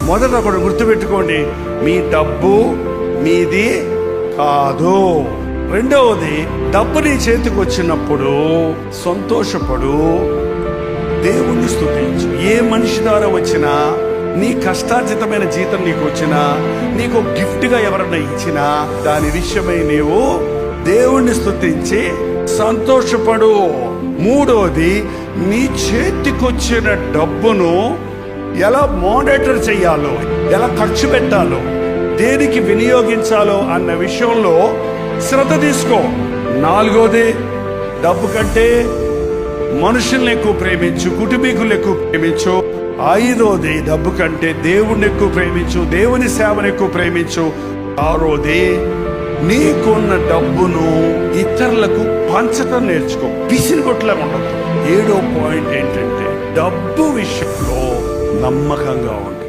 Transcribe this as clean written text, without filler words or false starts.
మొదట ఒకటి గుర్తుపెట్టుకోండి, మీ డబ్బు మీది కాదు. రెండవది, డబ్బు నీ చేతికి వచ్చినప్పుడు సంతోషపడు, దేవుణ్ణి స్తుతించు. ఏ మనిషి ద్వారా వచ్చినా, నీ కష్టార్జితమైన జీతం నీకు వచ్చినా, నీకు గిఫ్ట్ గా ఎవరన్నా ఇచ్చినా, దాని విషయమై నీవు దేవుణ్ణి స్తుతించి సంతోషపడు. మూడోది, నీ చేతికొచ్చిన డబ్బును ఎలా మానిటర్ చెయ్యాలో, ఎలా ఖర్చు పెట్టాలో, దేనికి వినియోగించాలో అన్న విషయంలో శ్రద్ధ తీసుకో. నాలుగోది, డబ్బు కంటే మనుషుల్ని ఎక్కువ ప్రేమించు, కుటుంబీకులు ఎక్కువ ప్రేమించు. ఐదోది, డబ్బు కంటే దేవుణ్ణి ఎక్కువ ప్రేమించు, దేవుని సేవను ఎక్కువ ప్రేమించు. ఆరోది, నీకున్న డబ్బును ఇతరులకు పంచటం నేర్చుకో, పిసినిగొట్టలా ఉండదు. 7వ పాయింట్ ఏంటంటే, డబ్బు విషయంలో నమ్మకంగా ఉండు.